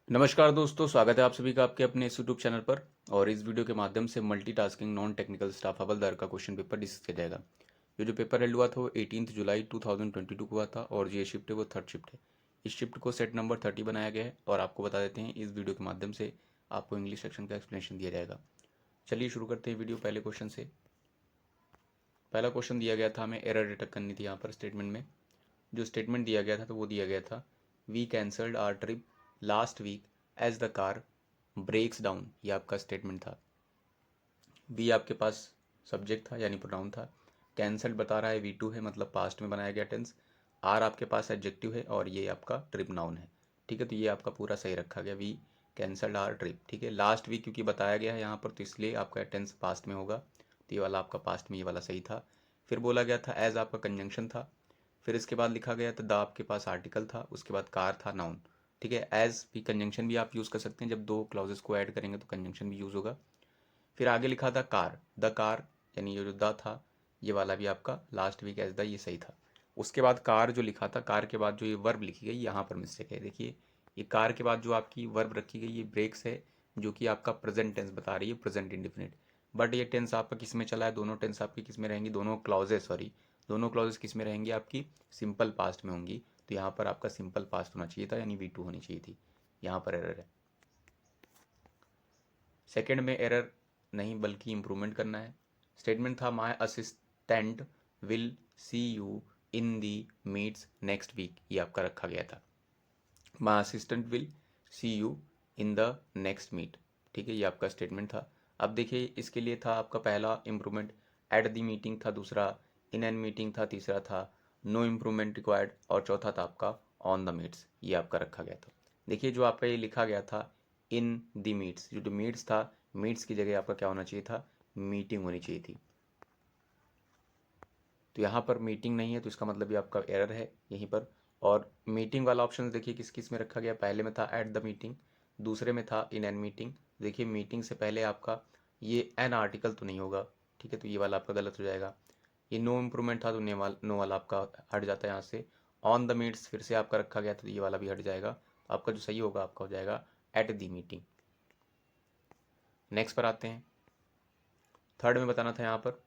नमस्कार दोस्तों, स्वागत है आप सभी का आपके अपने इस यूट्यूब चैनल पर। और इस वीडियो के माध्यम से मल्टीटास्किंग नॉन टेक्निकल स्टाफ हवलदार का क्वेश्चन पेपर डिस्कस किया जाएगा। ये जो पेपर हेल्ड हुआ था वो 18 जुलाई 2022 को हुआ था और जो ये शिफ्ट है वो थर्ड शिफ्ट है। इस शिफ्ट को सेट नंबर 30 बनाया गया है और आपको बता देते हैं इस वीडियो के माध्यम से आपको इंग्लिश सेक्शन का एक्सप्लेनेशन दिया जाएगा। चलिए शुरू करते हैं वीडियो पहले क्वेश्चन से। पहला क्वेश्चन दिया गया था, हमें एरर डिटेक्ट करनी थी। यहाँ पर स्टेटमेंट में जो स्टेटमेंट दिया गया था तो वो दिया गया था, we cancelled our trip last week as the car breaks down. ये आपका स्टेटमेंट था। वी आपके पास सब्जेक्ट था यानी प्रोनाउन था। कैंसल्ड बता रहा है V2 है, मतलब पास्ट में बनाया गया टेंस। आर आपके पास एडजेक्टिव है और ये आपका ट्रिप नाउन है। ठीक है, तो ये आपका पूरा सही रखा गया, वी कैंसल्ड आर ट्रिप। ठीक है, लास्ट वीक क्योंकि बताया गया है यहाँ पर तो इसलिए आपका टेंस पास्ट में होगा, तो ये वाला आपका पास्ट में ये वाला सही था। फिर बोला गया था एज आपका कंजंक्शन था। फिर इसके बाद लिखा गया था द आपके पास आर्टिकल था, उसके बाद कार था नाउन। ठीक है, एज भी कंजंक्शन भी आप यूज़ कर सकते हैं, जब दो क्लॉजेस को ऐड करेंगे तो कंजंक्शन भी यूज़ होगा। फिर आगे लिखा था कार, द कार, यानी ये जो द था ये वाला भी आपका लास्ट वीक एज द ये सही था। उसके बाद कार जो लिखा था, कार के बाद जो ये वर्ब लिखी गई यहाँ पर मिस्टेक है। देखिए ये कार के बाद जो आपकी वर्ब रखी गई ये ब्रेक्स है, जो कि आपका प्रेजेंट टेंस बता रही है, प्रेजेंट इंडिफिनिट। बट ये टेंस आपका किस में चला है, दोनों टेंस आपकी किस में रहेंगी, दोनों क्लॉजेस सॉरी दोनों क्लॉजेस किस में रहेंगी, आपकी सिंपल पास्ट में होंगी। तो यहाँ पर आपका सिंपल पास्ट होना चाहिए था, यानी V2 होनी चाहिए थी। यहाँ पर एरर है। सेकंड में एरर नहीं बल्कि इम्प्रूवमेंट करना है। स्टेटमेंट था my assistant will see you in the meets next week. ये आपका रखा गया था, my assistant will see you in the next meet. ठीक है, ये आपका स्टेटमेंट था। अब देखिए इसके लिए था आपका पहला इम्प्रूवमेंट एट द मीटिंग था, दूसरा इन एन मीटिंग था, तीसरा था नो इम्प्रूवमेंट रिक्वायर्ड और चौथा था आपका ऑन द मीट्स। ये आपका रखा गया था। देखिए जो आपका ये लिखा गया था इन द मीट्स, जो मीट्स था, मीट्स की जगह आपका क्या होना चाहिए था, मीटिंग होनी चाहिए थी। तो यहाँ पर मीटिंग नहीं है तो इसका मतलब ये आपका एरर है यहीं पर। और मीटिंग वाला ऑप्शन देखिए किस किस में रखा गया, पहले में था एट द मीटिंग, दूसरे में था इन एन मीटिंग। देखिए मीटिंग से पहले आपका ये एन आर्टिकल तो नहीं होगा। ठीक है, तो ये वाला आपका गलत हो जाएगा। ये नो इम्प्रूवमेंट था तो नो वाला आपका हट जाता है यहाँ से। ऑन द मीट्स फिर से आपका रखा गया तो ये वाला भी हट जाएगा। तो आपका जो सही होगा आपका हो जाएगा एट द मीटिंग। नेक्स्ट पर आते हैं। थर्ड में बताना था यहाँ पर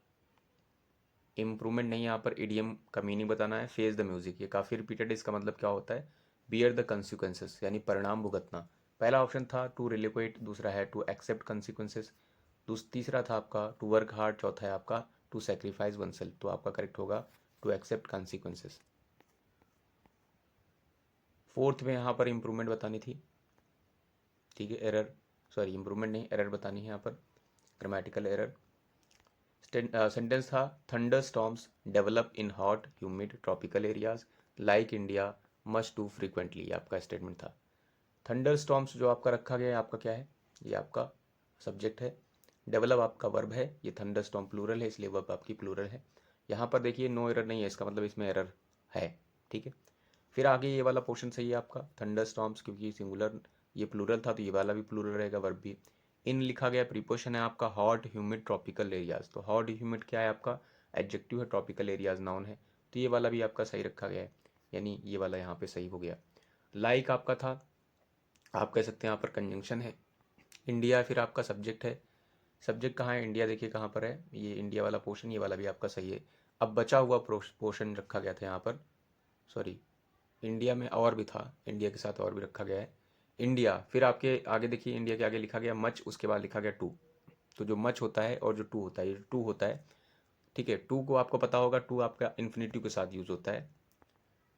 इम्प्रूवमेंट नहीं, यहाँ पर इडियम का मीनिंग बताना है। फेस द म्यूजिक, ये काफ़ी रिपीटेड है, इसका मतलब क्या होता है, बियर द कंसिक्वेंसेस, यानी परिणाम भुगतना। पहला ऑप्शन था टू रिलोकेट, दूसरा है टू एक्सेप्ट कंसिक्वेंसेस, तीसरा था आपका टू वर्क हार्ड, चौथा है आपका टू सेक्रीफाइस वन सेल्फ। तो आपका करेक्ट होगा टू एक्सेप्ट कंसिक्वेंसेस। फोर्थ में यहाँ पर इम्प्रूवमेंट बतानी थी। ठीक है, एरर सॉरी इम्प्रूवमेंट नहीं एरर बतानी है यहाँ पर, ग्रामेटिकल एरर। सेंटेंस था thunderstorms develop in hot humid tropical areas like India much too frequently. ये आपका स्टेटमेंट था। थंडर स्टॉर्म्स जो आपका रखा गया है आपका क्या है, ये आपका सब्जेक्ट है। डेवलप आपका वर्ब है, ये थंडर स्टॉर्म प्लूरल है इसलिए वर्ब आपकी प्लूरल है। यहाँ पर देखिए नो एरर नहीं है, इसका मतलब इसमें एरर है। ठीक है, फिर आगे ये वाला पोर्शन सही है आपका, थंडर स्टॉर्म्स क्योंकि सिंगुलर ये प्लूरल था तो ये वाला भी प्लूरल रहेगा, वर्ब भी। इन लिखा गया प्रीपोजिशन है आपका हॉट ह्यूमिड ट्रॉपिकल एरियाज, तो हॉट ह्यूमिड क्या है आपका एडजेक्टिव है, ट्रॉपिकल एरियाज नाउन है। तो ये वाला भी आपका सही रखा गया है, यानी ये वाला यहाँ पे सही हो गया। लाइक आपका था, आप कह सकते हैं यहाँ पर कंजंक्शन है। इंडिया फिर आपका सब्जेक्ट है, सब्जेक्ट कहाँ है, इंडिया देखिए कहाँ पर है, ये इंडिया वाला पोर्शन, ये वाला भी आपका सही है। अब बचा हुआ पोर्शन रखा गया था यहाँ पर, सॉरी इंडिया में और भी था, इंडिया के साथ और भी रखा गया है। इंडिया फिर आपके आगे देखिए, इंडिया के आगे लिखा गया मच, उसके बाद लिखा गया टू। तो जो मच होता है और जो टू होता है, ये टू होता है। ठीक है, टू को आपको पता होगा, टू आपका इन्फिनिटिव के साथ यूज होता है।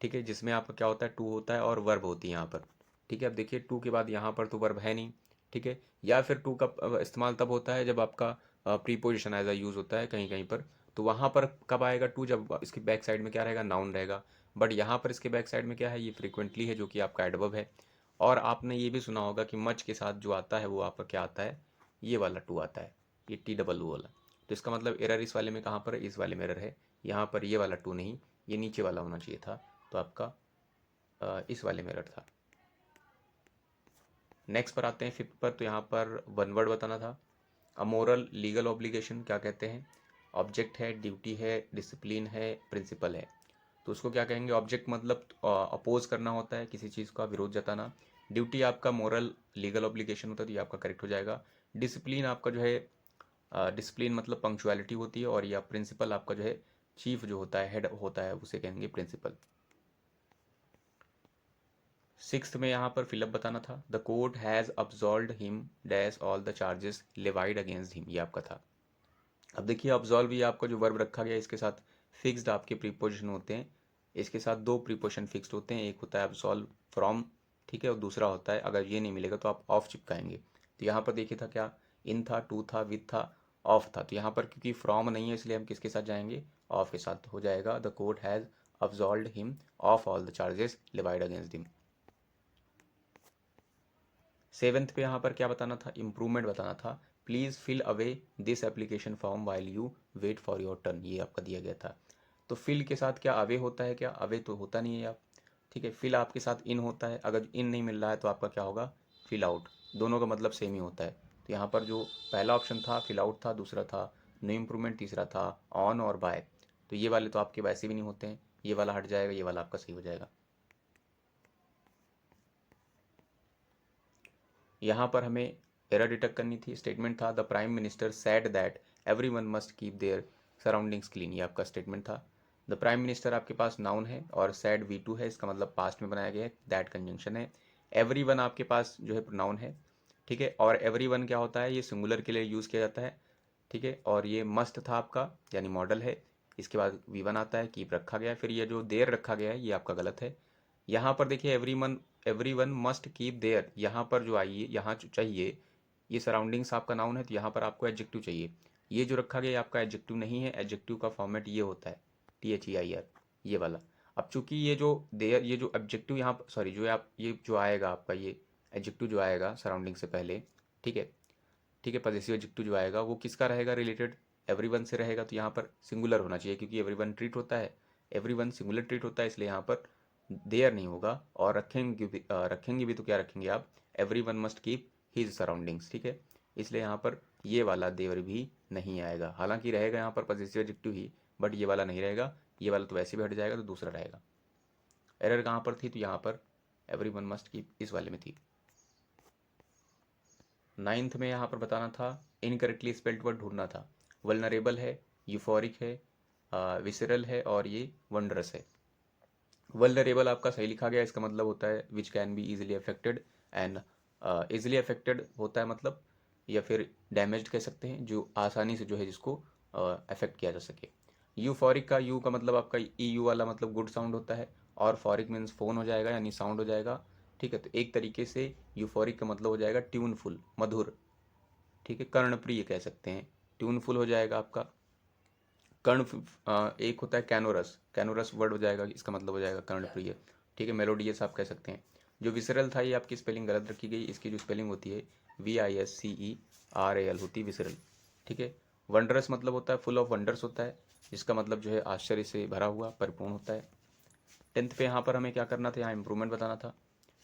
ठीक है, जिसमें आपका क्या होता है, टू होता है और वर्ब होती है यहाँ पर। ठीक है, अब देखिए टू के बाद यहाँ पर तो वर्ब है नहीं। ठीक है, या फिर टू का इस्तेमाल तब होता है जब आपका प्रीपोजिशन एज अ यूज होता है कहीं कहीं पर, तो वहाँ पर कब आएगा टू, जब इसकी बैक साइड में क्या रहेगा, नाउन रहेगा। बट यहाँ पर इसके बैक साइड में क्या है, ये फ्रीक्वेंटली है जो कि आपका एडवर्ब है। और आपने ये भी सुना होगा कि मच के साथ जो आता है वो आपका क्या आता है, ये वाला टू आता है, ये TOO वाला। तो इसका मतलब एरर इस वाले में कहाँ पर है, इस वाले में एरर है। यहाँ पर ये वाला टू नहीं, ये नीचे वाला होना चाहिए था, तो आपका इस वाले में एरर था। नेक्स्ट पर आते हैं फिफ्थ पर, तो यहाँ पर वन वर्ड बताना था। अमोरल लीगल ऑब्लिगेशन क्या कहते हैं, ऑब्जेक्ट है, ड्यूटी है, डिसिप्लिन है, प्रिंसिपल है। तो उसको क्या कहेंगे, ऑब्जेक्ट मतलब अपोज करना होता है, किसी चीज़ का विरोध जताना। ड्यूटी आपका मोरल लीगल ऑब्लिगेशन होता है, तो ये आपका करेक्ट हो जाएगा। डिसिप्लिन आपका जो है, डिसिप्लिन मतलब पंक्चुअलिटी होती है, और या प्रिंसिपल आपका जो है चीफ जो होता है, हेड होता है, उसे कहेंगे प्रिंसिपल। सिक्स्थ में यहाँ पर फिलअप बताना था। The court has absolved him dash all the charges levied against him, ये आपका था। अब देखिए अब्सॉल्व ये आपका जो वर्ब रखा गया, इसके साथ फिक्स्ड आपके प्रीपोजिशन होते हैं, इसके साथ दो प्रीपोजिशन फिक्स्ड होते हैं, एक होता है अब्सॉल्व फ्रॉम, ठीक है, और दूसरा होता है, अगर ये नहीं मिलेगा तो आप ऑफ चिपकाएंगे। तो यहाँ पर देखिए था क्या, इन था, टू था, विद था, ऑफ था। तो यहाँ पर क्योंकि फ्रॉम नहीं है, इसलिए हम किसके साथ जाएंगे, ऑफ के साथ हो जाएगा। The court has absolved him of all the charges levied against him. Seventh पे यहाँ पर क्या बताना था, इम्प्रूवमेंट बताना था। Please fill away this application form while you wait for your turn, ये आपका दिया गया था। तो फिल के साथ क्या अवे होता है, क्या अवे तो होता नहीं है आप, ठीक है। फिल आपके साथ इन होता है, अगर इन नहीं मिल रहा है तो आपका क्या होगा, फिल आउट। दोनों का मतलब सेम ही होता है। तो यहाँ पर जो पहला ऑप्शन था फिल आउट था, दूसरा था नो इम्प्रूवमेंट, तीसरा था ऑन और बाय। तो ये वाले तो आपके वैसे भी नहीं होते हैं, ये वाला हट जाएगा, ये वाला आपका सही हो जाएगा। यहाँ पर हमें एरर डिटेक्ट करनी थी। स्टेटमेंट था the prime minister said that everyone must keep their surroundings clean, ये आपका स्टेटमेंट था। द प्राइम मिनिस्टर आपके पास नाउन है और सैड V2 है, इसका मतलब पास्ट में बनाया गया है, दैट कंजंक्शन है। एवरीवन आपके पास जो है प्रोनाउन है, ठीक है, और एवरीवन क्या होता है, ये सिंगुलर के लिए यूज़ किया जाता है, ठीक है। और ये मस्ट था आपका, यानी मॉडल है, इसके बाद V1 आता है, कीप रखा गया है, फिर ये जो देर रखा गया है ये आपका गलत है। यहाँ पर देखिए एवरीवन मस्ट कीप देयर, यहाँ पर जो आई है, यहाँ जो चाहिए, ये सराउंडिंग्स आपका नाउन है, तो यहाँ पर आपको एडजेक्टिव चाहिए। ये जो रखा गया आपका एडजेक्टिव नहीं है, एडजेक्टिव का फॉर्मेट ये होता है THEIR, ये वाला। अब चूंकि ये जो देयर, ये जो एडजेक्टिव यहाँ पर, सॉरी, जो आप ये जो आएगा आपका, ये एडजेक्टिव जो आएगा सराउंडिंग से पहले, ठीक है, ठीक है, पजेसिव एडजेक्टिव जो आएगा वो किसका रहेगा, रिलेटेड एवरीवन से रहेगा। तो यहाँ पर सिंगुलर होना चाहिए, क्योंकि एवरीवन ट्रीट होता है, एवरीवन सिंगुलर ट्रीट होता है, इसलिए यहाँ पर देयर नहीं होगा। और रखेंगे भी तो क्या रखेंगे आप, everyone must keep his surroundings, ठीक है। इसलिए यहाँ पर ये वाला देवर भी नहीं आएगा, हालांकि रहेगा यहाँ पर पजेसिव एडजेक्टिव ही, बट ये वाला नहीं रहेगा, ये वाला तो वैसे भी हट जाएगा, तो दूसरा रहेगा। एरर कहाँ पर थी, तो यहाँ पर एवरीवन मस्ट कीप इस वाले में थी। नाइन्थ में यहाँ पर बताना था, इनकरेक्टली स्पेल्ड वर्ड ढूंढना था। वल्नरेबल है, यूफोरिक है, विसरल है, और ये वंडरस है। वल्नरेबल आपका सही लिखा गया, इसका मतलब होता है which can be easily affected, and easily affected होता है मतलब, या फिर डैमेज्ड कह सकते हैं, जो आसानी से जो है जिसको अफेक्ट किया जा सके। यूफोरिक का यू का मतलब आपका EU वाला मतलब गुड साउंड होता है, और फॉरिक मीन्स फोन हो जाएगा, यानी साउंड हो जाएगा, ठीक है। तो एक तरीके से यूफोरिक का मतलब हो जाएगा ट्यूनफुल, मधुर, ठीक है, कर्णप्रिय कह सकते हैं, ट्यूनफुल हो जाएगा आपका। एक होता है कैनोरस, कैनोरस वर्ड हो जाएगा, इसका मतलब हो जाएगा कर्णप्रिय, ठीक है, मेलोडियस आप कह सकते हैं। जो विसरल था, ये आपकी स्पेलिंग गलत रखी गई, इसकी जो स्पेलिंग होती है VISCERAL होती है विसरल, ठीक है। वंडरस मतलब होता है फुल ऑफ वंडर्स होता है, जिसका मतलब जो है आश्चर्य से भरा हुआ, परिपूर्ण होता है। 10th पे यहाँ पर हमें क्या करना था, यहाँ इंप्रूवमेंट बताना था।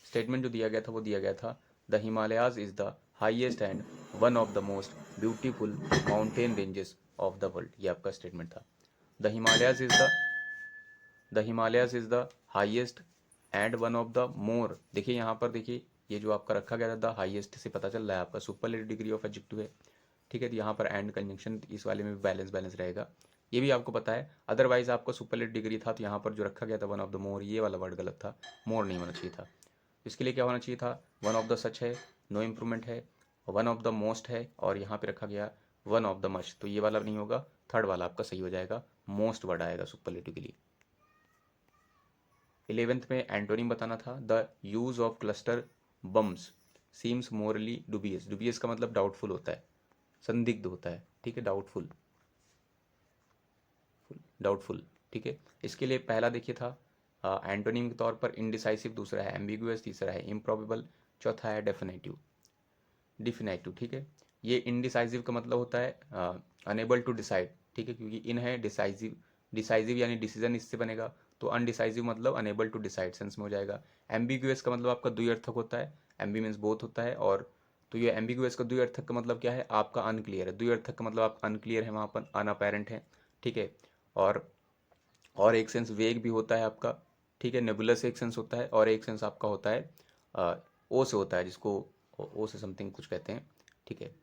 स्टेटमेंट जो दिया गया था वो दिया गया था, the Himalayas is the highest and one of the most beautiful mountain ranges of the world, ये आपका स्टेटमेंट था। The Himalayas is the Himalayas is the highest and one of the more, देखिए यहाँ पर देखिए, ये जो आपका रखा गया था द हाइएस्ट से पता चल रहा है आपका सुपरलेटिव डिग्री ऑफ एडजेक्टिव है, ठीक है। तो यहाँ पर एंड कंजंक्शन इस वाले में भी बैलेंस बैलेंस रहेगा, ये भी आपको पता है। अदरवाइज आपका सुपरलेटिव डिग्री था, तो यहाँ पर जो रखा गया था वन ऑफ द मोर, ये वाला वर्ड गलत था, मोर नहीं होना चाहिए था। इसके लिए क्या होना चाहिए था, वन ऑफ द सच है, नो इम्प्रूवमेंट है, वन ऑफ द मोस्ट है, और यहाँ पे रखा गया वन ऑफ द मच, तो ये वाला नहीं होगा, थर्ड वाला आपका सही हो जाएगा, मोस्ट वर्ड आएगा सुपरलेटिव के लिए। 11th में एंटोनिम बताना था, the use of cluster bombs seems morally dubious, dubious का मतलब डाउटफुल होता है, संदिग्ध होता है, ठीक है, डाउटफुल, डाउटफुल, ठीक है। इसके लिए पहला देखिए था एंटोनिम के तौर पर इंडिसाइसिव, दूसरा है एम्बिगुअस, तीसरा है इम्प्रॉबेबल, चौथा है डेफिनेटिव, डिफिनेटिव, ठीक है। ये इनडिसाइसिव का मतलब होता है अनेबल टू डिसाइड, ठीक है, क्योंकि इन है डिसाइसिव, डिसाइसिव यानी डिसीजन इससे बनेगा, तो अनडिसाइसिव मतलब अनेबल टू डिसाइड सेंस में हो जाएगा। एम्बिगुअस का मतलब आपका द्व्यर्थक होता है, एम्बी मीन्स बोथ होता है, और तो ये एम्बिगुअस का द्व्यर्थक का मतलब क्या है, आपका अनक्लियर है, द्व्यर्थक का मतलब आप अनक्लियर है, वहाँ पर अनअपेरेंट है, ठीक है। और और एक सेंस वेग भी होता है आपका, ठीक है, नेबुलस एक सेंस होता है, और एक सेंस आपका होता है ओ से होता है, जिसको ओ से समथिंग कुछ कहते हैं, ठीक है।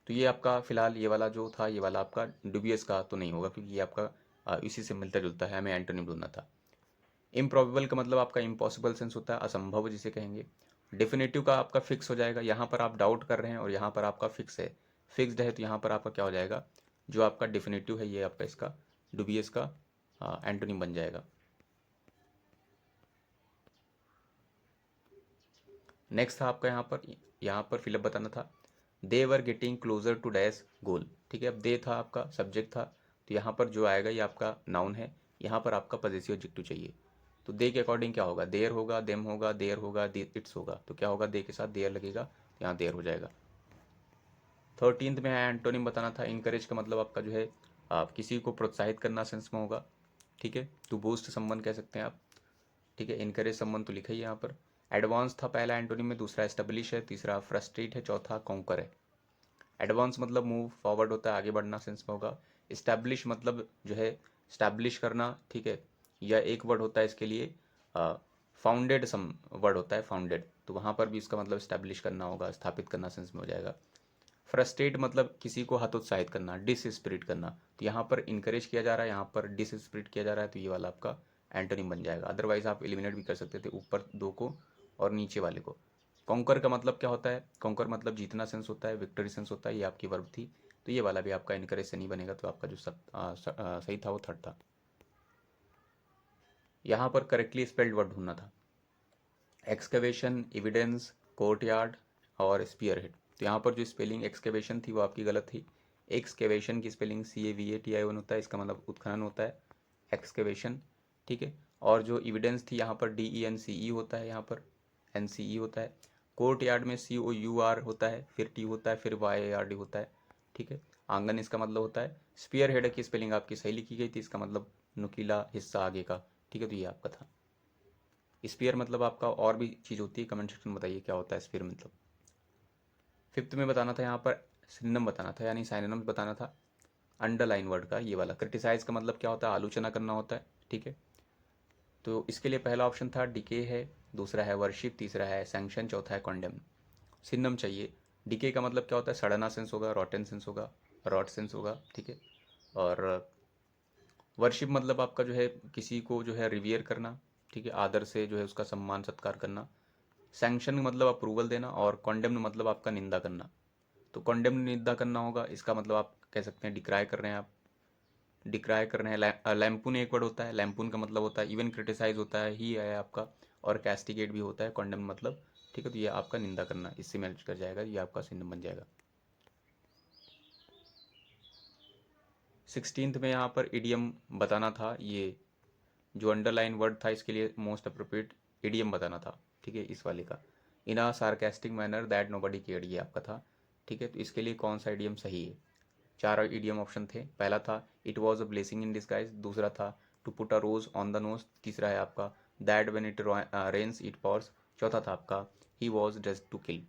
तो ये आपका फिलहाल ये वाला जो था, ये वाला आपका डुबियस का तो नहीं होगा, क्योंकि ये आपका इसी से मिलता जुलता है, हमें एंटोनिम ढूंढना था। इम्प्रॉबेबल का मतलब आपका इम्पॉसिबल सेंस होता है, असंभव जिसे कहेंगे। डेफिनेटिव का आपका फिक्स हो जाएगा, यहाँ पर आप डाउट कर रहे हैं और यहाँ पर आपका फिक्स है, फिक्स्ड है, तो यहाँ पर आपका क्या हो जाएगा, जो आपका डेफिनेटिव है ये आपका इसका डुबियस का एंटोनिम बन जाएगा। नेक्स्ट था आपका यहाँ पर फिलअप बताना था। They were getting closer to dash goal, ठीक है। अब दे था आपका सब्जेक्ट था, तो यहाँ पर जो आएगा ये आपका नाउन है, यहाँ पर आपका पजेसिव एडजेक्टिव चाहिए। तो दे के अकॉर्डिंग क्या होगा, देयर होगा, देम होगा, देयर होगा, इट्स होगा, तो क्या होगा, दे के साथ देयर लगेगा, यहाँ देयर हो जाएगा। 13th में है एंटोनिम बताना था। इनकरेज का मतलब आपका जो है आप किसी को प्रोत्साहित करना सेंस में होगा, ठीक है। टू बूस्ट समवन कह सकते हैं आप, ठीक है। इनकरेज समवन तो लिखा ही है यहाँ पर। एडवांस था पहला एंटोनिम में, दूसरा एस्टेब्लिश है, तीसरा फ्रस्ट्रेट है, चौथा कॉन्कर है। एडवांस मतलब मूव फॉरवर्ड होता है, आगे बढ़ना सेंस में होगा। इस्टेब्लिश मतलब जो है स्टैब्लिश करना, ठीक है। या एक वर्ड होता है इसके लिए फाउंडेड, सम वर्ड होता है फाउंडेड, तो वहाँ पर भी इसका मतलब स्टैब्लिश करना होगा, स्थापित करना सेंस में हो जाएगा। फ्रस्ट्रेट मतलब किसी को हतोत्साहित करना, डिसस्पिरिट करना, तो यहाँ पर इनकरेज किया जा रहा है, यहाँ पर डिसस्पिरिट किया जा रहा है, तो ये वाला आपका एंटोनिम बन जाएगा। अदरवाइज आप एलिमिनेट भी कर सकते थे, ऊपर दो को और नीचे वाले को। कॉन्कर का मतलब क्या होता है, कॉन्कर मतलब जीतना सेंस होता है, विक्टरी सेंस होता है, ये आपकी वर्ब थी, तो ये वाला भी आपका इनकरेज से नहीं बनेगा, तो आपका जो सही था वो थर्ड था। यहाँ पर करेक्टली स्पेल्ड वर्ड ढूंढना था। एक्सकवेशन, एविडेंस, कोर्टयार्ड और स्पीयरहेड, तो यहाँ पर जो स्पेलिंग एक्सकेवेशन थी वो आपकी गलत थी। एक्सकेवेशन की स्पेलिंग CAVATION होता है, इसका मतलब उत्खनन होता है, एक्सकेवेशन, ठीक है। और जो एविडेंस थी यहाँ पर DENCE होता है, यहाँ पर NCE होता है। कोर्ट यार्ड में COUR होता है, फिर T होता है, फिर YARD होता है, ठीक है। आंगन इसका मतलब होता है। स्पीयर हेड की स्पेलिंग आपकी सही लिखी गई थी, इसका मतलब नुकीला हिस्सा आगे का, ठीक है। तो ये आपका था। स्पीयर मतलब आपका और भी चीज़ होती है, कमेंट सेक्शन में बताइए क्या होता है स्पीयर मतलब। 5th में बताना था यहाँ पर सिनोनिम बताना था, यानी साइनोनिम्स बताना था। अंडरलाइन वर्ड का ये वाला क्रिटिसाइज का मतलब क्या होता है, आलोचना करना होता है, ठीक है। तो इसके लिए पहला ऑप्शन था डिके है, दूसरा है वर्शिप, तीसरा है सैंक्शन, चौथा है कॉन्डेम। सिनोनिम चाहिए। डिके का मतलब क्या होता है, सड़ना सेंस होगा, रॉटन सेंस होगा, रॉट सेंस होगा, ठीक है। और वर्शिप मतलब आपका जो है किसी को जो है रिवियर करना, ठीक है, आदर से जो है उसका सम्मान सत्कार करना। सैंक्शन मतलब अप्रूवल देना, और कॉन्डेम्न मतलब आपका निंदा करना। तो कॉन्डेम्न निंदा करना होगा, इसका मतलब आप कह सकते हैं डिक्राई कर रहे हैं, आप डिक्राई कर रहे हैं। लैम्पून एक वर्ड होता है, लैम्पून का मतलब होता है इवन क्रिटिसाइज होता है ही है आपका, और कैस्टिगेट भी होता है कॉन्डेम मतलब, ठीक है। तो ये आपका निंदा करना, इससे मैच कर जाएगा, ये आपका सिनोनिम बन जाएगा। 16th में यहाँ पर इडियम बताना था। ये जो अंडरलाइन वर्ड था इसके लिए मोस्ट अप्रोप्रिएट इडियम बताना था, ठीक है, इस वाले का। In a sarcastic manner that nobody cared, ये आपका था, ठीक है। तो इसके लिए कौन सा इडियम सही है, 4 इडियम ऑप्शन थे। पहला था it was a blessing in disguise, दूसरा था to put a rose on the nose, तीसरा है आपका that when it rains it pours, चौथा था आपका he was dressed to kill.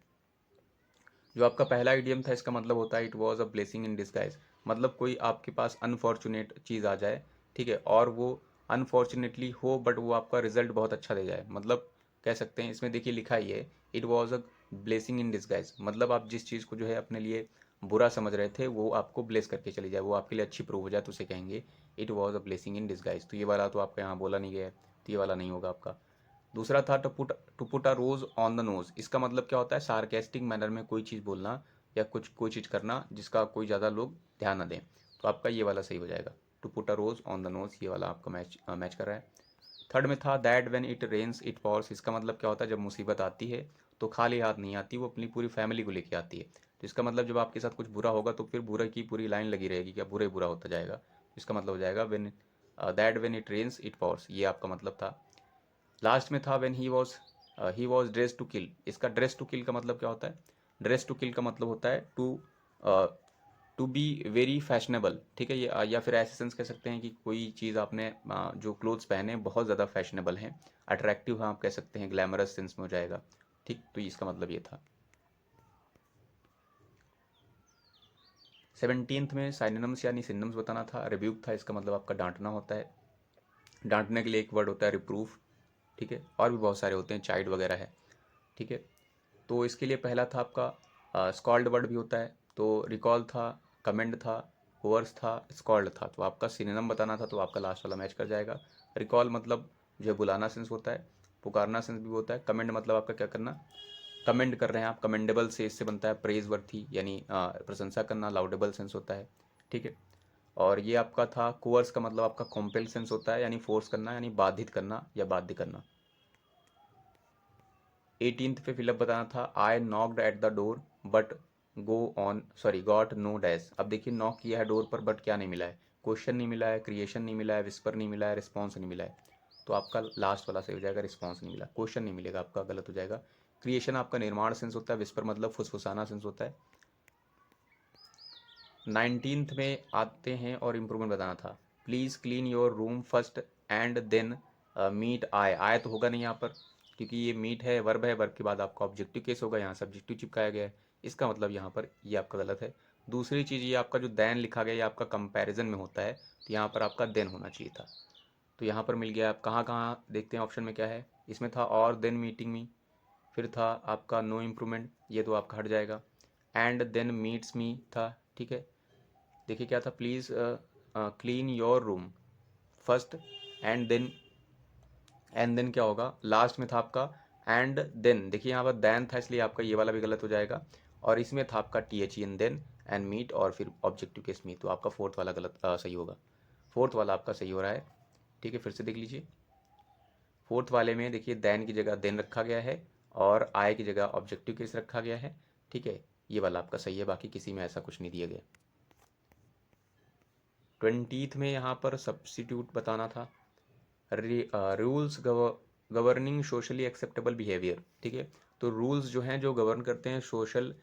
जो आपका पहला इडियम था इसका मतलब होता है it was a blessing in disguise, मतलब कोई आपके पास अनफॉर्चुनेट चीज़ आ जाए, ठीक है, और वो अनफॉर्चुनेटली हो बट वो आपका रिजल्ट बहुत अच्छा दे जाए, मतलब कह सकते हैं, इसमें देखिए लिखा ही है it was a blessing in disguise, मतलब आप जिस चीज़ को जो है अपने लिए बुरा समझ रहे थे वो आपको ब्लेस करके चली जाए, वो आपके लिए अच्छी प्रूव हो जाए, तो उसे कहेंगे it was a blessing in disguise. तो ये वाला तो आपका यहाँ बोला नहीं गया है, तो ये वाला नहीं होगा आपका। दूसरा था to put a rose on the nose, इसका मतलब क्या होता है, सार्केस्टिक मैनर में कोई चीज़ बोलना या कोई चीज़ करना जिसका कोई ज़्यादा लोग ध्यान न दें, तो आपका ये वाला सही हो जाएगा। To put a rose on the nose, ये वाला आपका मैच कर रहा है। थर्ड में था that when it rains it pours, इसका मतलब क्या होता है, जब मुसीबत आती है तो खाली हाथ नहीं आती, वो अपनी पूरी फैमिली को लेके आती है। तो इसका मतलब जब आपके साथ कुछ बुरा होगा तो फिर बुरा की पूरी लाइन लगी रहेगी, क्या बुरा ही बुरा होता जाएगा, इसका मतलब हो जाएगा when it rains it pours, ये आपका मतलब था। लास्ट में था when he was dress to kill, इसका ड्रेस टू किल का मतलब क्या होता है, ड्रेस टू किल का मतलब होता है टू बी वेरी फैशनेबल, ठीक है। ये या फिर ऐसे सेंस कह सकते हैं कि कोई चीज़ आपने जो क्लोथ्स पहने बहुत ज़्यादा फैशनेबल हैं, अट्रैक्टिव, हाँ आप कह सकते हैं, ग्लैमरस सेंस में हो जाएगा, ठीक। तो इसका मतलब ये था। 17th में साइनोनिम्स यानी सिनोनिम्स बताना था। रिब्यूक था, इसका मतलब आपका डांटना होता है, डांटने के लिए एक वर्ड होता है रिप्रूफ, ठीक है, और भी बहुत सारे होते हैं, चाइल्ड वगैरह है, ठीक है। तो इसके लिए पहला था आपका स्कॉल्ड वर्ड भी होता है, तो रिकॉल था, कमेंड था, कोअर्स था, स्कॉल्ड था। तो आपका सिनोनिम बताना था, तो आपका लास्ट वाला मैच कर जाएगा। रिकॉल मतलब जो बुलाना सेंस होता है, पुकारना सेंस भी होता है। कमेंड मतलब आपका क्या करना, कमेंड कर रहे हैं आप, कमेंडेबल से इससे बनता है प्रेज वर्थी, यानी प्रशंसा करना, लाउडेबल सेंस होता है, ठीक है। और ये आपका था कोअर्स का मतलब आपका कॉम्पेल सेंस होता है, यानी फोर्स करना, यानी बाधित करना या बाध्य करना। 18th पे फिलअप बताना था, I knocked at the door but got no dash. अब देखिए नॉक किया है डोर पर, बट क्या नहीं मिला है, क्वेश्चन नहीं मिला है, क्रिएशन नहीं मिला है, विस्पर नहीं मिला है, रिस्पॉन्स नहीं मिला है। तो आपका लास्ट वाला सही हो जाएगा, रिस्पॉन्स नहीं मिला, क्वेश्चन नहीं मिलेगा, आपका गलत हो जाएगा। क्रिएशन आपका निर्माण सेंस होता है, विस्पर मतलब फुसफुसाना सेंस होता है। 19th में आते हैं और इम्प्रूवमेंट बताना था, please clean your room first and then meet आए तो होगा नहीं यहाँ पर, क्योंकि ये मीट है, वर्ब है, वर्ब के बाद आपका ऑब्जेक्टिव केस होगा, यहाँ सब्जेक्टिव चिपकाया गया है, इसका मतलब यहाँ पर ये आपका गलत है। दूसरी चीज़, ये आपका जो देन लिखा गया ये आपका कंपैरिजन में होता है, तो यहाँ पर आपका देन होना चाहिए था, तो यहाँ पर मिल गया। आप कहाँ कहाँ देखते हैं ऑप्शन में क्या है, इसमें था और देन मीटिंग मी, फिर था आपका नो इम्प्रूवमेंट, ये तो आपका हट जाएगा, एंड देन मीट्स मी था, ठीक है। देखिए क्या था, please clean your room first and then क्या होगा, लास्ट में था आपका एंड देन, देखिए यहाँ पर देन था इसलिए आपका ये वाला भी गलत हो जाएगा। और इसमें था आपका THEN देन एंड मीट और फिर ऑब्जेक्टिव केस मी, तो आपका फोर्थ वाला गलत सही होगा, फोर्थ वाला आपका सही हो रहा है, ठीक है। फिर से देख लीजिए, फोर्थ वाले में देखिए देन की जगह देन रखा गया है और आई की जगह ऑब्जेक्टिव केस रखा गया है, ठीक है। ये वाला आपका सही है, बाकी किसी में ऐसा कुछ नहीं दिया गया। 20th में यहाँ पर सब्स्टिट्यूट बताना था, rules governing socially acceptable behaviour, ठीक है। तो रूल्स जो हैं जो गवर्न करते हैं सोशल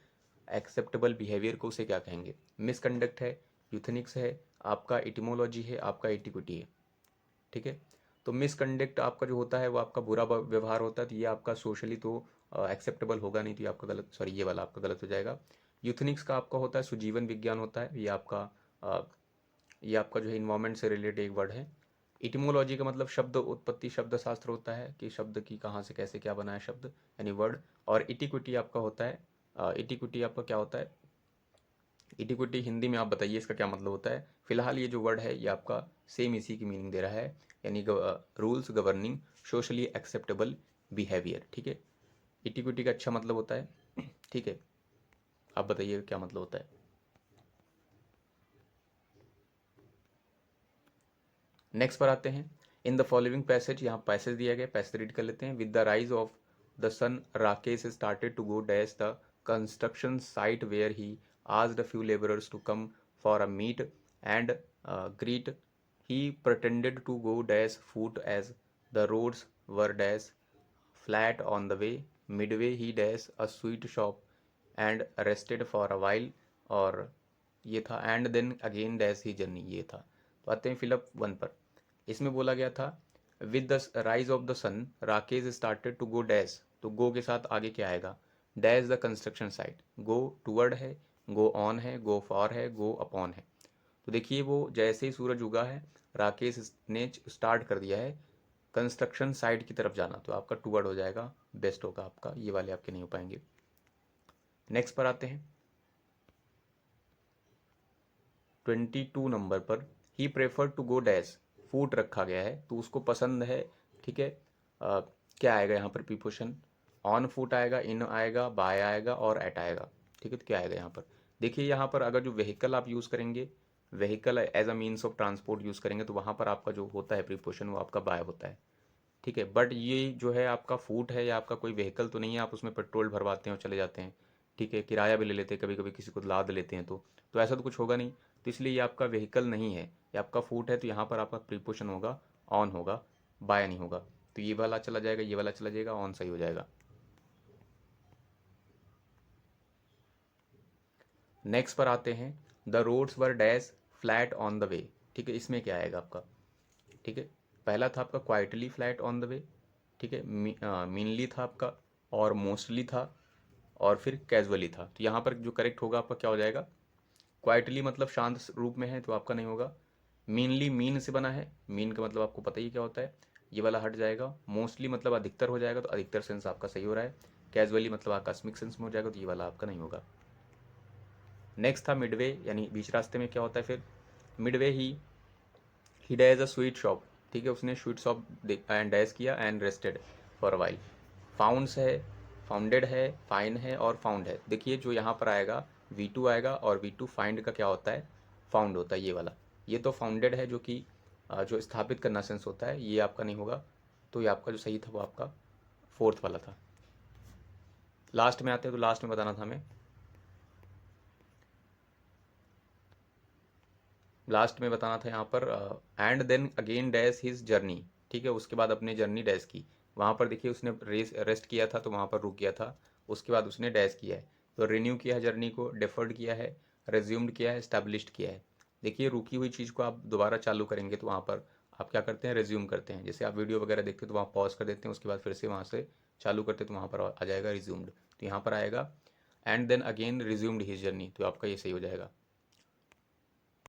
एक्सेप्टेबल बिहेवियर को, उसे क्या कहेंगे, मिसकंडक्ट है, यूथनिक्स है, आपका इटिमोलॉजी है, आपका एटिक्विटी है, ठीक है। तो मिसकंडक्ट आपका जो होता है वो आपका बुरा व्यवहार होता है, तो ये आपका सोशली तो एक्सेप्टेबल होगा नहीं, तो ये आपका गलत, सॉरी ये वाला आपका गलत हो जाएगा। यूथनिक्स का आपका होता है सुजीवन विज्ञान होता है, ये आपका जो है इन्वायरमेंट से रिलेटेड एक वर्ड है। इटिमोलॉजी का मतलब शब्द उत्पत्ति, शब्द शास्त्र होता है कि शब्द की कहाँ से कैसे क्या बना है शब्द, यानी वर्ड। और इटिक्विटी आपका होता है, इटिक्विटी आपका क्या होता है, इटिक्विटी हिंदी में आप बताइए इसका क्या मतलब होता है। फिलहाल ये जो वर्ड है ये आपका सेम इसी की मीनिंग दे रहा है, यानी rules governing socially acceptable behaviour, ठीक है। इटिक्विटी का अच्छा मतलब होता है, ठीक है। आप बताइए क्या मतलब होता है। नेक्स्ट पर आते हैं, इन द फॉलोइंग पैसेज, यहाँ पैसेज दिया गया, पैसेज रीड कर लेते हैं। With the rise of the sun Rakesh started to go dash the construction site where he asked a few laborers to come for a meet and greet. He pretended to go dash foot as the roads were dash flat on the way. Midway he dash a sweet shop and rested for a while, और ये था and then again dash he journey, ये था। तो आते हैं fill up 1 पर, इसमें बोला गया था with the rise of the sun Rakesh started to go dash, तो गो के साथ आगे क्या आएगा, dash the construction site, go toward है, गो ऑन है, गो फॉर है, गो अपॉन है। तो देखिए वो जैसे ही सूरज उगा है राकेश ने स्टार्ट कर दिया है कंस्ट्रक्शन साइट की तरफ जाना, तो आपका टूवर्ड हो जाएगा, बेस्ट होगा आपका, ये वाले आपके नहीं हो पाएंगे। नेक्स्ट पर आते हैं 22 नंबर पर, ही प्रेफर टू गो डैश, फूट रखा गया है तो उसको पसंद है, ठीक है। क्या आएगा यहाँ पर प्रीपोजिशन, ऑन फूट आएगा, इन आएगा, बाय आएगा और एट आएगा, ठीक है। तो क्या आएगा यहाँ पर, देखिए यहाँ पर अगर जो व्हीकल आप यूज़ करेंगे, vehicle as a means of transport use करेंगे, तो वहाँ पर आपका जो होता है प्रीपोजिशन वो आपका बाय होता है, ठीक है। बट ये जो है आपका फूट है या आपका कोई व्हीकल तो नहीं है, आप उसमें पेट्रोल भरवाते हैं और चले जाते हैं, ठीक है, किराया भी ले लेते हैं, कभी कभी किसी को लाद लेते हैं, तो ऐसा तो कुछ होगा नहीं, तो इसलिए ये आपका व्हीकल नहीं है, ये आपका फूट है, तो यहाँ पर आपका प्रीपोजिशन होगा ऑन होगा, बाय नहीं होगा, तो ये वाला चला जाएगा, ये वाला चला जाएगा, ऑन सही हो जाएगा। नेक्स्ट पर आते हैं, the roads were dash flat on the way, ठीक है। इसमें क्या आएगा आपका, ठीक है, पहला था आपका quietly flat on the way, ठीक है, मीनली था आपका, और मोस्टली था, और फिर कैजुअली था। तो यहाँ पर जो करेक्ट होगा आपका क्या हो जाएगा, क्वाइटली मतलब शांत रूप में है तो आपका नहीं होगा, मीनली मीन से बना है, मीन का मतलब आपको पता ही क्या होता है, ये वाला हट जाएगा, मोस्टली मतलब अधिकतर हो जाएगा, तो अधिकतर सेंस आपका सही हो रहा है। कैजुअली मतलब आकस्मिक सेंस में हो जाएगा, तो ये वाला आपका नहीं होगा। नेक्स्ट था मिडवे, यानी बीच रास्ते में क्या होता है फिर, midway he dash a sweet shop, ठीक है, उसने स्वीट शॉप एंड डैज किया and rested for a while. Founds है, फाउंडेड है, फाइन है और फाउंड है। देखिए जो यहाँ पर आएगा V2 आएगा, और V2 फाइंड का क्या होता है, फाउंड होता है ये वाला। ये तो फाउंडेड है जो कि जो स्थापित करना सेंस होता है, ये आपका नहीं होगा। तो ये आपका जो सही था वो आपका फोर्थ वाला था। लास्ट में आते हैं, तो लास्ट में बताना था हमें, लास्ट में बताना था यहाँ पर and then again dash his journey, ठीक है, उसके बाद अपने जर्नी डैश की। वहाँ पर देखिए उसने रेस्ट किया था तो वहाँ पर रुक गया था, उसके बाद उसने डैश किया है, तो रिन्यू किया है जर्नी को, डेफर्ड किया है, रेज्यूम्ड किया है, स्टैब्लिश्ड किया है। देखिए रुकी हुई चीज़ को आप दोबारा चालू करेंगे तो वहाँ पर आप क्या करते हैं, रेज्यूम करते हैं। जैसे आप वीडियो वगैरह देखते हैं तो वहाँ पॉज कर देते हैं, उसके बाद फिर से वहाँ से चालू करते हैं तो वहाँ पर आ जाएगा रिज्यूम्ड। तो यहाँ पर आएगा and then again resumed his journey, तो आपका ये सही हो जाएगा।